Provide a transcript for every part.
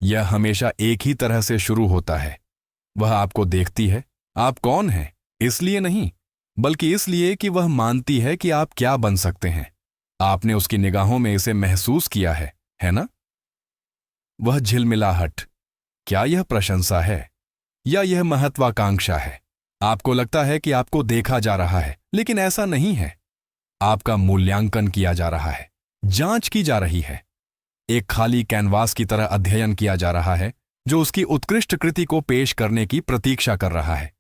यह हमेशा एक ही तरह से शुरू होता है। वह आपको देखती है, आप कौन हैं, इसलिए नहीं, बल्कि इसलिए कि वह मानती है कि आप क्या बन सकते हैं। आपने उसकी निगाहों में इसे महसूस किया है ना? वह झिलमिलाहट, क्या यह प्रशंसा है या यह महत्वाकांक्षा है? आपको लगता है कि आपको देखा जा रहा है, लेकिन ऐसा नहीं है। आपका मूल्यांकन किया जा रहा है, जांच की जा रही है। एक खाली कैनवास की तरह अध्ययन किया जा रहा है जो उसकी उत्कृष्ट कृति को पेश करने की प्रतीक्षा कर रहा है।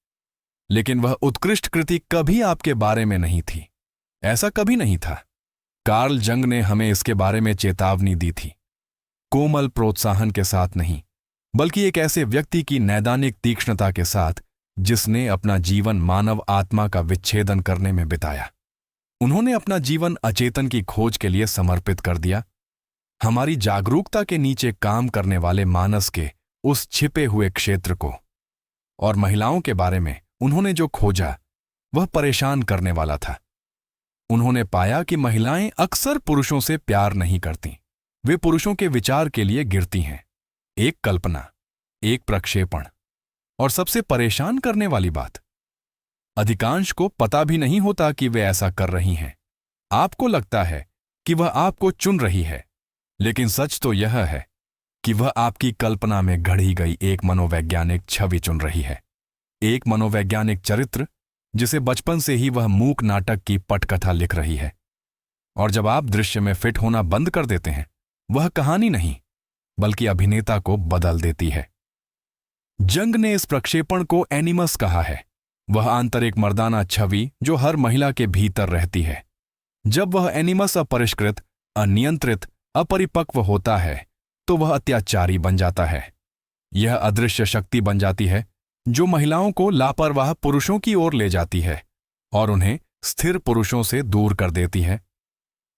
लेकिन वह उत्कृष्ट कृति कभी आपके बारे में नहीं थी। ऐसा कभी नहीं था। कार्ल जंग ने हमें इसके बारे में चेतावनी दी थी। कोमल प्रोत्साहन के साथ नहीं, बल्कि एक ऐसे व्यक्ति की नैदानिक तीक्ष्णता के साथ जिसने अपना जीवन मानव आत्मा का विच्छेदन करने में बिताया। उन्होंने अपना जीवन अचेतन की खोज के लिए समर्पित कर दिया, हमारी जागरूकता के नीचे काम करने वाले मानस के उस छिपे हुए क्षेत्र को। और महिलाओं के बारे में उन्होंने जो खोजा वह परेशान करने वाला था। उन्होंने पाया कि महिलाएं अक्सर पुरुषों से प्यार नहीं करती, वे पुरुषों के विचार के लिए गिरती हैं। एक कल्पना, एक प्रक्षेपण, और सबसे परेशान करने वाली बात, अधिकांश को पता भी नहीं होता कि वे ऐसा कर रही हैं। आपको लगता है कि वह आपको चुन रही है, लेकिन सच तो यह है कि वह आपकी कल्पना में गढ़ी गई एक मनोवैज्ञानिक छवि चुन रही है। एक मनोवैज्ञानिक चरित्र जिसे बचपन से ही वह मूक नाटक की पटकथा लिख रही है। और जब आप दृश्य में फिट होना बंद कर देते हैं, वह कहानी नहीं बल्कि अभिनेता को बदल देती है। जंग ने इस प्रक्षेपण को एनिमस कहा है, वह आंतरिक मर्दाना छवि जो हर महिला के भीतर रहती है। जब वह एनिमस अपरिष्कृत, अनियंत्रित, अपरिपक्व होता है तो वह अत्याचारी बन जाता है। यह अदृश्य शक्ति बन जाती है जो महिलाओं को लापरवाह पुरुषों की ओर ले जाती है और उन्हें स्थिर पुरुषों से दूर कर देती है।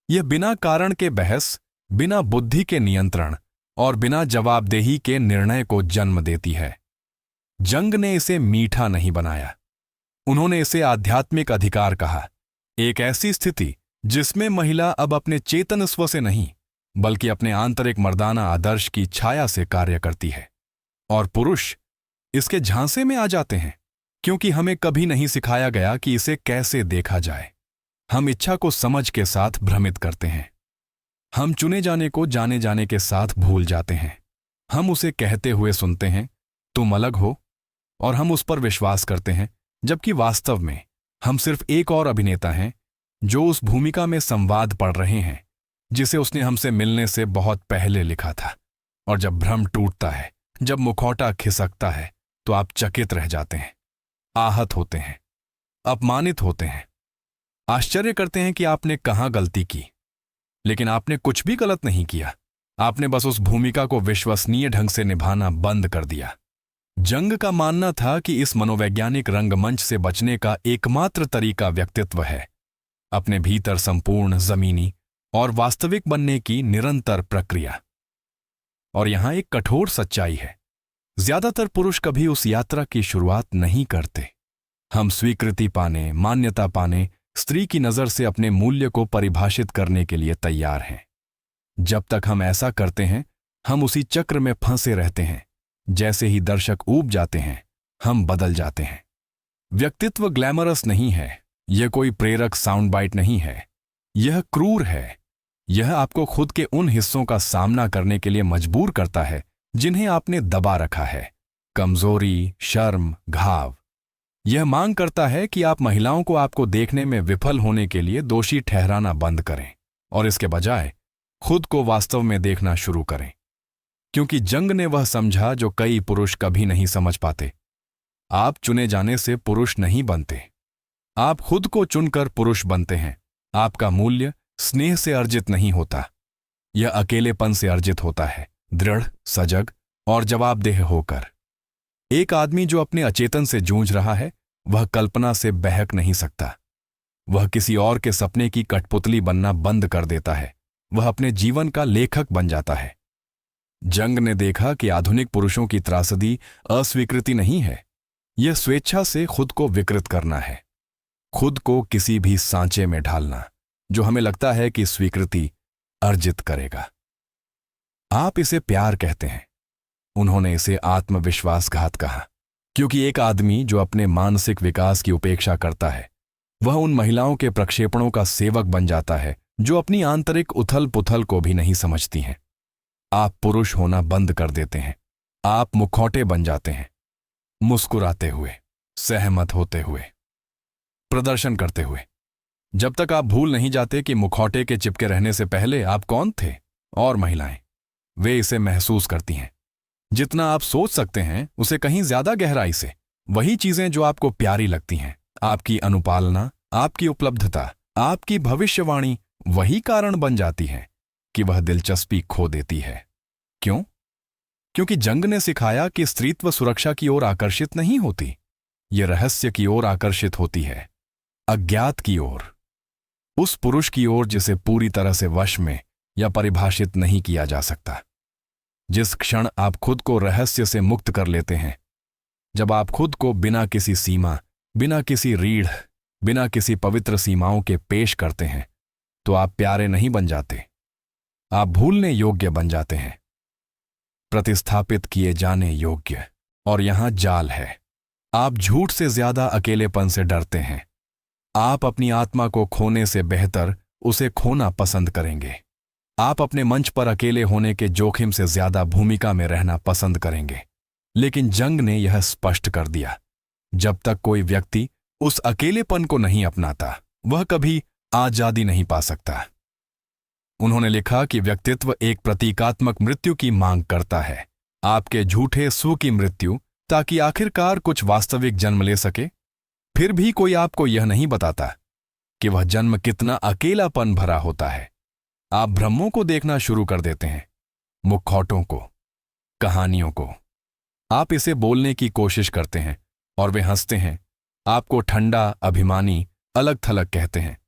यह बिना कारण के बहस, बिना बुद्धि के नियंत्रण और बिना जवाबदेही के निर्णय को जन्म देती है। जंग ने इसे मीठा नहीं बनाया, उन्होंने इसे आध्यात्मिक अधिकार कहा। एक ऐसी स्थिति जिसमें महिला अब अपने चेतन स्व से नहीं बल्कि अपने आंतरिक मर्दाना आदर्श की छाया से कार्य करती है। और पुरुष इसके झांसे में आ जाते हैं क्योंकि हमें कभी नहीं सिखाया गया कि इसे कैसे देखा जाए। हम इच्छा को समझ के साथ भ्रमित करते हैं। हम चुने जाने को जाने जाने के साथ भूल जाते हैं। हम उसे कहते हुए सुनते हैं, तुम अलग हो, और हम उस पर विश्वास करते हैं, जबकि वास्तव में हम सिर्फ एक और अभिनेता हैं जो उस भूमिका में संवाद पढ़ रहे हैं जिसे उसने हमसे मिलने से बहुत पहले लिखा था। और जब भ्रम टूटता है, जब मुखौटा खिसकता है, तो आप चकित रह जाते हैं, आहत होते हैं, अपमानित होते हैं, आश्चर्य करते हैं कि आपने कहां गलती की। लेकिन आपने कुछ भी गलत नहीं किया, आपने बस उस भूमिका को विश्वसनीय ढंग से निभाना बंद कर दिया। जंग का मानना था कि इस मनोवैज्ञानिक रंगमंच से बचने का एकमात्र तरीका व्यक्तित्व है, अपने भीतर संपूर्ण, जमीनी और वास्तविक बनने की निरंतर प्रक्रिया। और यहां एक कठोर सच्चाई है, ज्यादातर पुरुष कभी उस यात्रा की शुरुआत नहीं करते। हम स्वीकृति पाने, मान्यता पाने, स्त्री की नजर से अपने मूल्य को परिभाषित करने के लिए तैयार हैं। जब तक हम ऐसा करते हैं, हम उसी चक्र में फंसे रहते हैं। जैसे ही दर्शक ऊब जाते हैं, हम बदल जाते हैं। व्यक्तित्व ग्लैमरस नहीं है, यह कोई प्रेरक साउंड बाइट नहीं है, यह क्रूर है। यह आपको खुद के उन हिस्सों का सामना करने के लिए मजबूर करता है जिन्हें आपने दबा रखा है। कमजोरी, शर्म, घाव। यह मांग करता है कि आप महिलाओं को आपको देखने में विफल होने के लिए दोषी ठहराना बंद करें और इसके बजाय खुद को वास्तव में देखना शुरू करें। क्योंकि जंग ने वह समझा जो कई पुरुष कभी नहीं समझ पाते। आप चुने जाने से पुरुष नहीं बनते, आप खुद को चुनकर पुरुष बनते हैं। आपका मूल्य स्नेह से अर्जित नहीं होता, यह अकेलेपन से अर्जित होता है, दृढ़, सजग और जवाबदेह होकर। एक आदमी जो अपने अचेतन से जूझ रहा है, वह कल्पना से बहक नहीं सकता। वह किसी और के सपने की कठपुतली बनना बंद कर देता है, वह अपने जीवन का लेखक बन जाता है। जंग ने देखा कि आधुनिक पुरुषों की त्रासदी अस्वीकृति नहीं है, यह स्वेच्छा से खुद को विकृत करना है, खुद को किसी भी सांचे में ढालना जो हमें लगता है कि स्वीकृति अर्जित करेगा। आप इसे प्यार कहते हैं, उन्होंने इसे आत्मविश्वासघात कहा, क्योंकि एक आदमी जो अपने मानसिक विकास की उपेक्षा करता है वह उन महिलाओं के प्रक्षेपणों का सेवक बन जाता है जो अपनी आंतरिक उथल पुथल को भी नहीं समझती हैं। आप पुरुष होना बंद कर देते हैं। आप मुखौटे बन जाते हैं, मुस्कुराते हुए, सहमत होते हुए, प्रदर्शन करते हुए, जब तक आप भूल नहीं जाते कि मुखौटे के चिपके रहने से पहले आप कौन थे। और महिलाएं, वे इसे महसूस करती हैं। जितना आप सोच सकते हैं उसे कहीं ज्यादा गहराई से। वही चीजें जो आपको प्यारी लगती हैं, आपकी अनुपालना, आपकी उपलब्धता, आपकी भविष्यवाणी, वही कारण बन जाती है कि वह दिलचस्पी खो देती है। क्यों? क्योंकि जंग ने सिखाया कि स्त्रीत्व सुरक्षा की ओर आकर्षित नहीं होती, यह रहस्य की ओर आकर्षित होती है, अज्ञात की ओर, उस पुरुष की ओर जिसे पूरी तरह से वश में या परिभाषित नहीं किया जा सकता। जिस क्षण आप खुद को रहस्य से मुक्त कर लेते हैं, जब आप खुद को बिना किसी सीमा, बिना किसी रीढ़, बिना किसी पवित्र सीमाओं के पेश करते हैं, तो आप प्यारे नहीं बन जाते, आप भूलने योग्य बन जाते हैं, प्रतिस्थापित किए जाने योग्य। और यहां जाल है। आप झूठ से ज्यादा अकेलेपन से डरते हैं। आप अपनी आत्मा को खोने से बेहतर उसे खोना पसंद करेंगे। आप अपने मंच पर अकेले होने के जोखिम से ज्यादा भूमिका में रहना पसंद करेंगे। लेकिन जंग ने यह स्पष्ट कर दिया, जब तक कोई व्यक्ति उस अकेलेपन को नहीं अपनाता, वह कभी आजादी नहीं पा सकता। उन्होंने लिखा कि व्यक्तित्व एक प्रतीकात्मक मृत्यु की मांग करता है, आपके झूठे स्व की मृत्यु, ताकि आखिरकार कुछ वास्तविक जन्म ले सके। फिर भी कोई आपको यह नहीं बताता कि वह जन्म कितना अकेलापन भरा होता है। आप भ्रमों को देखना शुरू कर देते हैं, मुखौटों को, कहानियों को। आप इसे बोलने की कोशिश करते हैं और वे हंसते हैं, आपको ठंडा, अभिमानी, अलग थलग कहते हैं।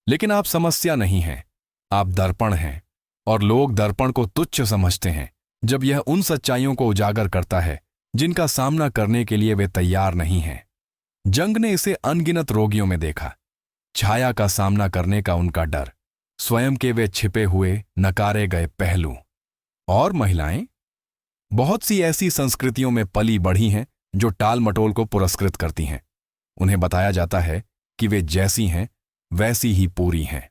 लेकिन आप समस्या नहीं हैं, आप दर्पण हैं, और लोग दर्पण को तुच्छ समझते हैं जब यह उन सच्चाइयों को उजागर करता है जिनका सामना करने के लिए वे तैयार नहीं हैं। जंग ने इसे अनगिनत रोगियों में देखा, छाया का सामना करने का उनका डर, स्वयं के वे छिपे हुए, नकारे गए पहलू। और महिलाएं, बहुत सी ऐसी संस्कृतियों में पली बढ़ी हैं जो टाल मटोल को पुरस्कृत करती हैं। उन्हें बताया जाता है कि वे जैसी हैं वैसी ही पूरी हैं,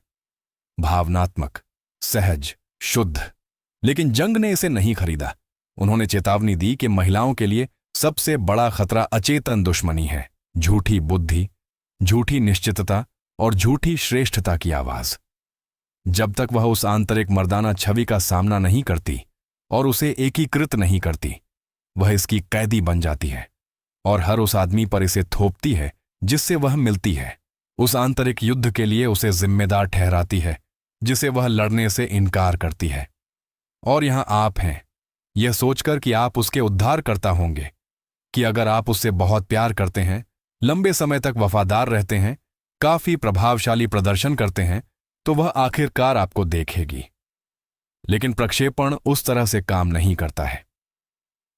भावनात्मक, सहज, शुद्ध। लेकिन जंग ने इसे नहीं खरीदा। उन्होंने चेतावनी दी कि महिलाओं के लिए सबसे बड़ा खतरा अचेतन दुश्मनी है, झूठी बुद्धि, झूठी निश्चितता और झूठी श्रेष्ठता की आवाज। जब तक वह उस आंतरिक मर्दाना छवि का सामना नहीं करती और उसे एकीकृत नहीं करती, वह इसकी कैदी बन जाती है और हर उस आदमी पर इसे थोपती है जिससे वह मिलती है, उस आंतरिक युद्ध के लिए उसे जिम्मेदार ठहराती है जिसे वह लड़ने से इनकार करती है। और यहां आप हैं, यह सोचकर कि आप उसके उद्धारकर्ता होंगे, कि अगर आप उससे बहुत प्यार करते हैं, लंबे समय तक वफादार रहते हैं, काफी प्रभावशाली प्रदर्शन करते हैं, तो वह आखिरकार आपको देखेगी। लेकिन प्रक्षेपण उस तरह से काम नहीं करता है।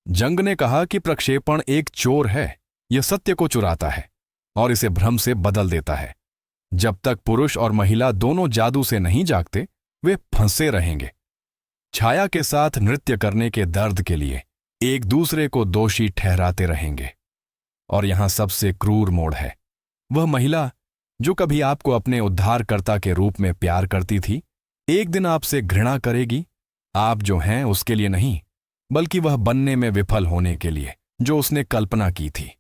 जंग ने कहा कि प्रक्षेपण एक चोर है, यह सत्य को चुराता है और इसे भ्रम से बदल देता है। जब तक पुरुष और महिला दोनों जादू से नहीं जागते, वे फंसे रहेंगे, छाया के साथ नृत्य करने के दर्द के लिए एक दूसरे को दोषी ठहराते रहेंगे। और यहां सबसे क्रूर मोड़ है, वह महिला जो कभी आपको अपने उद्धारकर्ता के रूप में प्यार करती थी, एक दिन आपसे घृणा करेगी, आप जो हैं उसके लिए नहीं, बल्कि वह बनने में विफल होने के लिए जो उसने कल्पना की थी।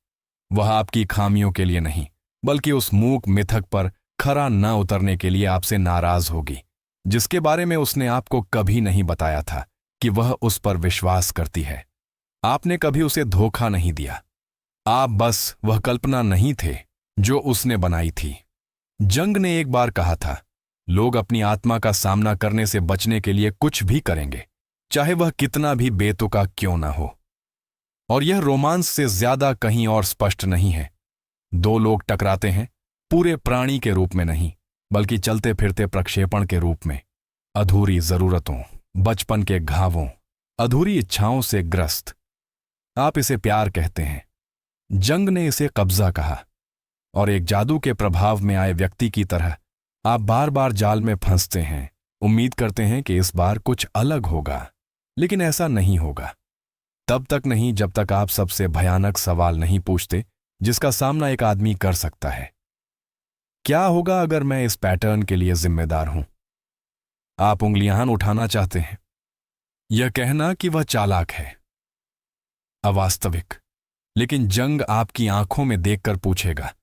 वह आपकी खामियों के लिए नहीं, बल्कि उस मूक मिथक पर खरा न उतरने के लिए आपसे नाराज होगी, जिसके बारे में उसने आपको कभी नहीं बताया था कि वह उस पर विश्वास करती है। आपने कभी उसे धोखा नहीं दिया, आप बस वह कल्पना नहीं थे जो उसने बनाई थी। जंग ने एक बार कहा था, लोग अपनी आत्मा का सामना करने से बचने के लिए कुछ भी करेंगे, चाहे वह कितना भी बेतुका क्यों ना हो। और यह रोमांस से ज्यादा कहीं और स्पष्ट नहीं है। दो लोग टकराते हैं, पूरे प्राणी के रूप में नहीं, बल्कि चलते फिरते प्रक्षेपण के रूप में, अधूरी जरूरतों, बचपन के घावों, अधूरी इच्छाओं से ग्रस्त। आप इसे प्यार कहते हैं, जंग ने इसे कब्जा कहा। और एक जादू के प्रभाव में आए व्यक्ति की तरह आप बार बार जाल में फंसते हैं, उम्मीद करते हैं कि इस बार कुछ अलग होगा, लेकिन ऐसा नहीं होगा। तब तक नहीं जब तक आप सबसे भयानक सवाल नहीं पूछते जिसका सामना एक आदमी कर सकता है। क्या होगा अगर मैं इस पैटर्न के लिए जिम्मेदार हूं? आप उंगलियां उठाना चाहते हैं, यह कहना कि वह चालाक है, अवास्तविक। लेकिन जंग आपकी आंखों में देखकर पूछेगा,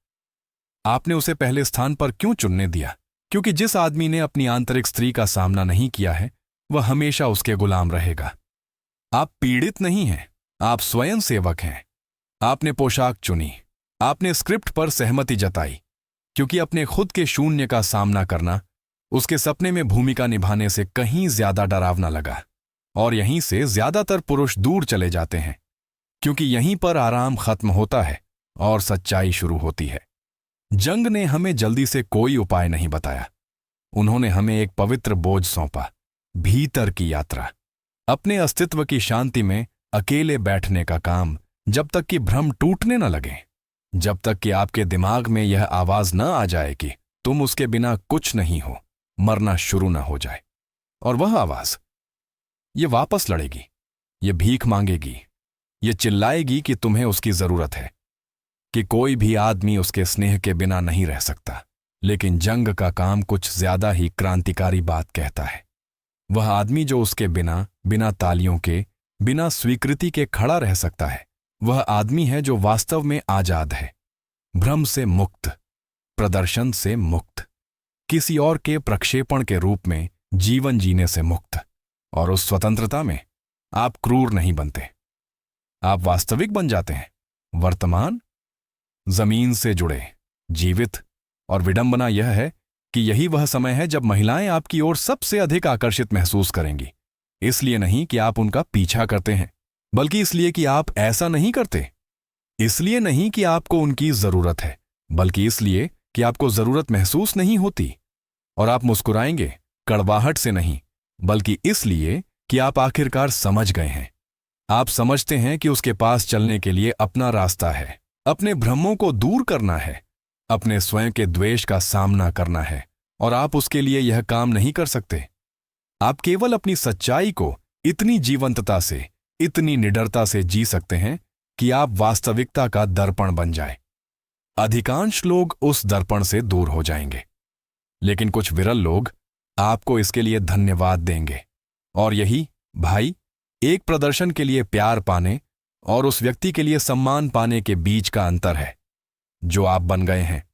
आपने उसे पहले स्थान पर क्यों चुनने दिया? क्योंकि जिस आदमी ने अपनी आंतरिक स्त्री का सामना नहीं किया है, वह हमेशा उसके गुलाम रहेगा। आप पीड़ित नहीं हैं, आप स्वयं सेवक हैं। आपने पोशाक चुनी, आपने स्क्रिप्ट पर सहमति जताई, क्योंकि अपने खुद के शून्य का सामना करना उसके सपने में भूमिका निभाने से कहीं ज्यादा डरावना लगा। और यहीं से ज्यादातर पुरुष दूर चले जाते हैं, क्योंकि यहीं पर आराम खत्म होता है और सच्चाई शुरू होती है। जंग ने हमें जल्दी से कोई उपाय नहीं बताया। उन्होंने हमें एक पवित्र बोझ सौंपा, भीतर की यात्रा, अपने अस्तित्व की शांति में अकेले बैठने का काम, जब तक कि भ्रम टूटने न लगे, जब तक कि आपके दिमाग में यह आवाज न आ जाए कि तुम उसके बिना कुछ नहीं हो, मरना शुरू न हो जाए। और वह आवाज, ये वापस लड़ेगी, ये भीख मांगेगी, ये चिल्लाएगी कि तुम्हें उसकी जरूरत है, कि कोई भी आदमी उसके स्नेह के बिना नहीं रह सकता। लेकिन जंग का काम कुछ ज्यादा ही क्रांतिकारी बात कहता है। वह आदमी जो उसके बिना, बिना तालियों के, बिना स्वीकृति के खड़ा रह सकता है, वह आदमी है जो वास्तव में आजाद है, भ्रम से मुक्त, प्रदर्शन से मुक्त, किसी और के प्रक्षेपण के रूप में जीवन जीने से मुक्त। और उस स्वतंत्रता में आप क्रूर नहीं बनते, आप वास्तविक बन जाते हैं, वर्तमान, जमीन से जुड़े, जीवित। और विडंबना यह है कि यही वह समय है जब महिलाएं आपकी ओर सबसे अधिक आकर्षित महसूस करेंगी। इसलिए नहीं कि आप उनका पीछा करते हैं, बल्कि इसलिए कि आप ऐसा नहीं करते। इसलिए नहीं कि आपको उनकी जरूरत है, बल्कि इसलिए कि आपको जरूरत महसूस नहीं होती। और आप मुस्कुराएंगे, कड़वाहट से नहीं, बल्कि इसलिए कि आप आखिरकार समझ गए हैं। आप समझते हैं कि उसके पास चलने के लिए अपना रास्ता है, अपने भ्रमों को दूर करना है, अपने स्वयं के द्वेष का सामना करना है। और आप उसके लिए यह काम नहीं कर सकते। आप केवल अपनी सच्चाई को इतनी जीवंतता से, इतनी निडरता से जी सकते हैं कि आप वास्तविकता का दर्पण बन जाए। अधिकांश लोग उस दर्पण से दूर हो जाएंगे, लेकिन कुछ विरल लोग आपको इसके लिए धन्यवाद देंगे। और यही, भाई, एक प्रदर्शन के लिए प्यार पाने और उस व्यक्ति के लिए सम्मान पाने के बीच का अंतर है जो आप बन गए हैं।